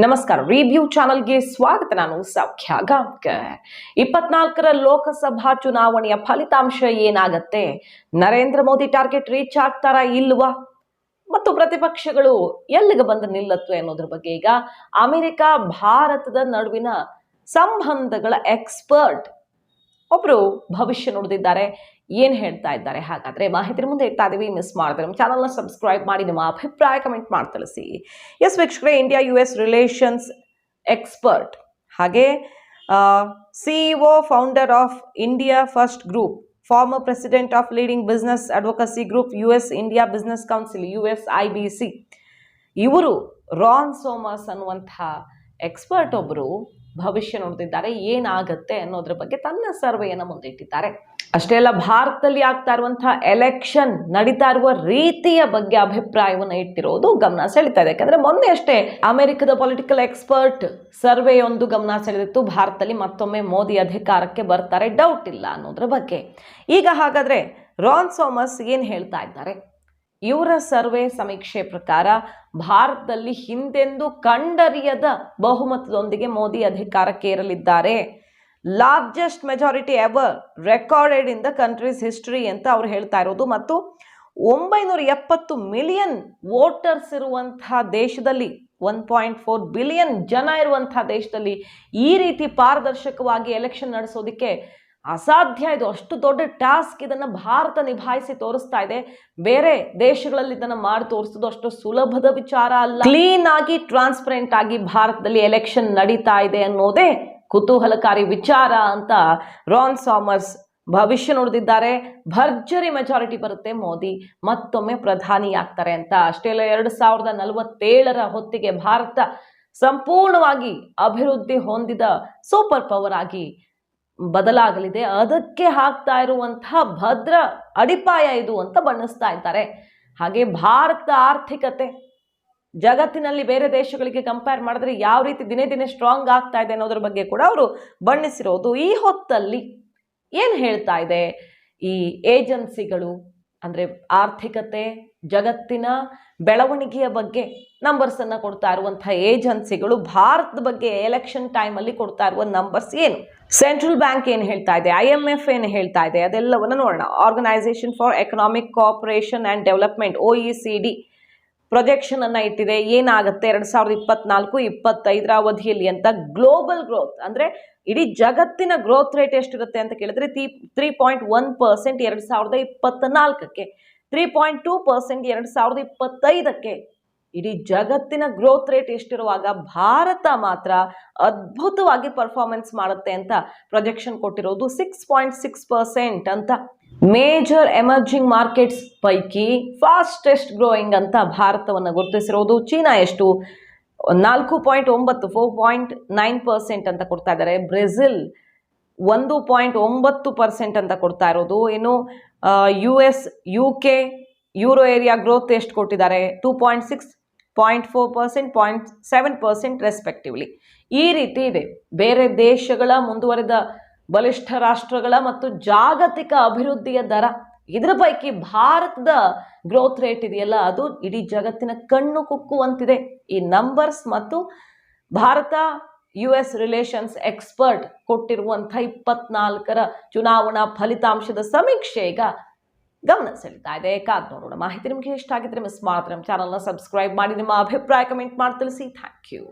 ನಮಸ್ಕಾರ. ರಿವ್ಯೂ ಚಾನಲ್ಗೆ ಸ್ವಾಗತ. ನಾನು ಸೌಖ್ಯ ಗಾಂವ್ಕರ್. 24ರ ಲೋಕಸಭಾ ಚುನಾವಣೆಯ ಫಲಿತಾಂಶ ಏನಾಗತ್ತೆ? ನರೇಂದ್ರ ಮೋದಿ ಟಾರ್ಗೆಟ್ ರೀಚ್ ಆಗ್ತಾರಾ ಇಲ್ವಾ? ಮತ್ತು ಪ್ರತಿಪಕ್ಷಗಳು ಎಲ್ಲಿಗೆ ಬಂದು ನಿಲ್ಲತ್ವೆ ಅನ್ನೋದ್ರ ಬಗ್ಗೆ ಈಗ ಅಮೆರಿಕ ಭಾರತದ ನಡುವಿನ ಸಂಬಂಧಗಳ ಎಕ್ಸ್ಪರ್ಟ್ ಒಬ್ರು ಭವಿಷ್ಯ ನುಡಿದಿದ್ದಾರೆ. ಏನ್ ಹೇಳ್ತಾ ಇದ್ದಾರೆ ಹಾಗಾದ್ರೆ ಮಾಹಿತಿ ಮುಂದೆ ಇಡ್ತಾ ಇದೀವಿ. ಮಿಸ್ ಮಾಡಿದ್ರೆ ನಮ್ಮ ಚಾನಲ್ನ ಸಬ್ಸ್ಕ್ರೈಬ್ ಮಾಡಿ ನಿಮ್ಮ ಅಭಿಪ್ರಾಯ ಕಮೆಂಟ್ ಮಾಡಿ ತಿಳಿಸಿ. ಎಸ್ ವೀಕ್ಷಕರೇ, ಇಂಡಿಯಾ US ರಿಲೇಷನ್ಸ್ ಎಕ್ಸ್ಪರ್ಟ್ ಹಾಗೆ CEO founder of India first group, former president of leading business advocacy group US India business council USIBC, ಇವರು ರಾನ್ ಸೋಮರ್ಸ್ ಅನ್ನುವಂತಹ ಎಕ್ಸ್ಪರ್ಟ್ ಒಬ್ಬರು ಭವಿಷ್ಯ ನೋಡ್ತಿದ್ದಾರೆ. ಏನಾಗತ್ತೆ ಅನ್ನೋದ್ರ ಬಗ್ಗೆ ತನ್ನ ಸರ್ವೆಯನ್ನು ಮುಂದೆ ಇಟ್ಟಿದ್ದಾರೆ. ಅಷ್ಟೇ ಅಲ್ಲ, ಭಾರತದಲ್ಲಿ ಆಗ್ತಾ ಇರುವಂತಹ ಎಲೆಕ್ಷನ್ ನಡೀತಾ ಇರುವ ರೀತಿಯ ಬಗ್ಗೆ ಅಭಿಪ್ರಾಯವನ್ನು ಇಟ್ಟಿರೋದು ಗಮನ ಸೆಳೀತಾ ಇದೆ. ಯಾಕಂದ್ರೆ ಮೊನ್ನೆ ಅಷ್ಟೇ ಅಮೆರಿಕದ ಪೊಲಿಟಿಕಲ್ ಎಕ್ಸ್ಪರ್ಟ್ ಸರ್ವೆ ಒಂದು ಗಮನ ಸೆಳೆದಿತ್ತು. ಭಾರತದಲ್ಲಿ ಮತ್ತೊಮ್ಮೆ ಮೋದಿ ಅಧಿಕಾರಕ್ಕೆ ಬರ್ತಾರೆ, ಡೌಟ್ ಇಲ್ಲ ಅನ್ನೋದ್ರ ಬಗ್ಗೆ. ಈಗ ಹಾಗಾದ್ರೆ ರಾನ್ ಸೋಮರ್ಸ್ ಏನ್ ಹೇಳ್ತಾ ಇದ್ದಾರೆ? ಇವರ ಸರ್ವೆ ಸಮೀಕ್ಷೆ ಪ್ರಕಾರ ಭಾರತದಲ್ಲಿ ಹಿಂದೆಂದೂ ಕಂಡರಿಯದ ಬಹುಮತದೊಂದಿಗೆ ಮೋದಿ ಅಧಿಕಾರಕ್ಕೆ ಏರಲಿದ್ದಾರೆ. Largest majority ever recorded in the country's history ಅಂತ ಅವ್ರು ಹೇಳ್ತಾ ಇರೋದು. ಮತ್ತು 970 ಮಿಲಿಯನ್ ವೋಟರ್ಸ್ ಇರುವಂತಹ ದೇಶದಲ್ಲಿ, 1.4 ಬಿಲಿಯನ್ ಜನ ಇರುವಂತಹ ದೇಶದಲ್ಲಿ ಈ ರೀತಿ ಪಾರದರ್ಶಕವಾಗಿ ಎಲೆಕ್ಷನ್ ನಡೆಸೋದಕ್ಕೆ ಅಸಾಧ್ಯ. ಇದು ಅಷ್ಟು ದೊಡ್ಡ ಟಾಸ್ಕ್. ಇದನ್ನು ಭಾರತ ನಿಭಾಯಿಸಿ ತೋರಿಸ್ತಾ ಇದೆ. ಬೇರೆ ದೇಶಗಳಲ್ಲಿ ಇದನ್ನು ಮಾಡಿ ತೋರಿಸೋದು ಅಷ್ಟು ಸುಲಭದ ವಿಚಾರ ಅಲ್ಲ. ಕ್ಲೀನ್ ಆಗಿ, ಟ್ರಾನ್ಸ್ಪರೆಂಟ್ ಆಗಿ ಭಾರತದಲ್ಲಿ ಎಲೆಕ್ಷನ್ ನಡೀತಾ ಇದೆ ಅನ್ನೋದೇ ಕುತೂಹಲಕಾರಿ ವಿಚಾರ ಅಂತ ರಾನ್ ಸೋಮರ್ಸ್ ಭವಿಷ್ಯ ನುಡಿದಿದ್ದಾರೆ. ಭರ್ಜರಿ ಮೆಜಾರಿಟಿ ಬರುತ್ತೆ, ಮೋದಿ ಮತ್ತೊಮ್ಮೆ ಪ್ರಧಾನಿ ಆಗ್ತಾರೆ ಅಂತ. ಅಷ್ಟೇ ಅಲ್ಲ, 2047ರ ಹೊತ್ತಿಗೆ ಭಾರತ ಸಂಪೂರ್ಣವಾಗಿ ಅಭಿವೃದ್ಧಿ ಹೊಂದಿದ ಸೂಪರ್ ಪವರ್ ಆಗಿ ಬದಲಾಗಲಿದೆ. ಅದಕ್ಕೆ ಹಾಕ್ತಾ ಇರುವಂತಹ ಭದ್ರ ಅಡಿಪಾಯ ಇದು ಅಂತ ಬಣ್ಣಿಸ್ತಾ ಇದ್ದಾರೆ. ಹಾಗೆ ಭಾರತ ಆರ್ಥಿಕತೆ ಜಗತ್ತಿನಲ್ಲಿ ಬೇರೆ ದೇಶಗಳಿಗೆ ಕಂಪೇರ್ ಮಾಡಿದ್ರೆ ಯಾವ ರೀತಿ ದಿನೇ ದಿನೇ ಸ್ಟ್ರಾಂಗ್ ಆಗ್ತಾ ಇದೆ ಅನ್ನೋದ್ರ ಬಗ್ಗೆ ಕೂಡ ಅವರು ಬಣ್ಣಿಸಿರೋದು. ಈ ಹೊತ್ತಲ್ಲಿ ಏನ್ ಹೇಳ್ತಾ ಇದೆ ಈ ಏಜೆನ್ಸಿಗಳು ಅಂದ್ರೆ ಆರ್ಥಿಕತೆ, ಜಗತ್ತಿನ ಬೆಳವಣಿಗೆಯ ಬಗ್ಗೆ ನಂಬರ್ಸ್ ಅನ್ನ ಕೊಡ್ತಾ ಇರುವಂತಹ ಏಜೆನ್ಸಿಗಳು ಭಾರತದ ಬಗ್ಗೆ ಎಲೆಕ್ಷನ್ ಟೈಮ್ ಅಲ್ಲಿ ಕೊಡ್ತಾ ಇರುವ ನಂಬರ್ಸ್ ಏನು? ಸೆಂಟ್ರಲ್ ಬ್ಯಾಂಕ್ ಏನ್ ಹೇಳ್ತಾ ಇದೆ, IMF ಏನ್ ಹೇಳ್ತಾ ಇದೆ, ಅದೆಲ್ಲವನ್ನ ನೋಡೋಣ. Organisation for economic cooperation and development OECD projection ಅನ್ನ ಇಟ್ಟಿದೆ. ಏನಾಗುತ್ತೆ 2024-25ರ ಅವಧಿಯಲ್ಲಿ ಅಂತ. ಗ್ಲೋಬಲ್ ಗ್ರೋತ್ ಅಂದ್ರೆ ಇಡೀ ಜಗತ್ತಿನ ಗ್ರೋತ್ ರೇಟ್ ಎಷ್ಟಿರುತ್ತೆ ಅಂತ ಕೇಳಿದ್ರೆ 3.1% 2024ಕ್ಕೆ, 3.2% 2025ಕ್ಕೆ. ಇಡೀ ಜಗತ್ತಿನ ಗ್ರೋತ್ ರೇಟ್ ಎಷ್ಟಿರುವಾಗ ಭಾರತ ಮಾತ್ರ ಅದ್ಭುತವಾಗಿ ಪರ್ಫಾರ್ಮೆನ್ಸ್ ಮಾಡುತ್ತೆ ಅಂತ ಪ್ರೊಜೆಕ್ಷನ್ ಕೊಟ್ಟಿರೋದು 6.6% ಅಂತ. ಮೇಜರ್ ಎಮರ್ಜಿಂಗ್ ಮಾರ್ಕೆಟ್ಸ್ ಪೈಕಿ ಫಾಸ್ಟೆಸ್ಟ್ ಗ್ರೋಯಿಂಗ್ ಅಂತ ಭಾರತವನ್ನು ಗುರುತಿಸಿರೋದು. ಚೀನಾ ಎಷ್ಟು? 4.9 4.9% ಅಂತ ಕೊಡ್ತಾ ಇದ್ದಾರೆ. ಬ್ರೆಜಿಲ್ 1.9% ಅಂತ ಕೊಡ್ತಾ ಇರೋದು. ಇನ್ನು US UK euro area growth ಎಷ್ಟು ಕೊಟ್ಟಿದ್ದಾರೆ? 2.6 0.4% 0.7% ರೆಸ್ಪೆಕ್ಟಿವ್ಲಿ. ಈ ರೀತಿ ಇದೆ. ಬೇರೆ ದೇಶಗಳ, ಮುಂದುವರೆದ ಬಲಿಷ್ಠ ರಾಷ್ಟ್ರಗಳ ಮತ್ತು ಜಾಗತಿಕ ಅಭಿವೃದ್ಧಿಯ ದರ, ಇದರ ಪೈಕಿ ಭಾರತದ ಗ್ರೋತ್ ರೇಟ್ ಇದೆಯಲ್ಲ, ಅದು ಇಡೀ ಜಗತ್ತಿನ ಕಣ್ಣು ಕುಕ್ಕುವಂತಿದೆ. ಈ ನಂಬರ್ಸ್ ಮತ್ತು ಭಾರತ US ರಿಲೇಷನ್ಸ್ ಎಕ್ಸ್ಪರ್ಟ್ ಕೊಟ್ಟಿರುವಂತಹ 24ರ ಚುನಾವಣಾ ಫಲಿತಾಂಶದ ಸಮೀಕ್ಷೆ ಈಗ ಗಮನ ಸೆಳೀತಾ ಇದೆ. ಕಾದ್ ನೋಡೋಣ. ಮಾಹಿತಿ ನಿಮಗೆ ಇಷ್ಟ ಆಗಿದ್ರೆ ಮಿಸ್ ಮಾಡಿದ್ರೆ ನಮ್ಮ ಚಾನಲ್ನ ಸಬ್ಸ್ಕ್ರೈಬ್ ಮಾಡಿ ನಿಮ್ಮ ಅಭಿಪ್ರಾಯ ಕಮೆಂಟ್ ಮಾಡಿ ತಿಳಿಸಿ. Thank you.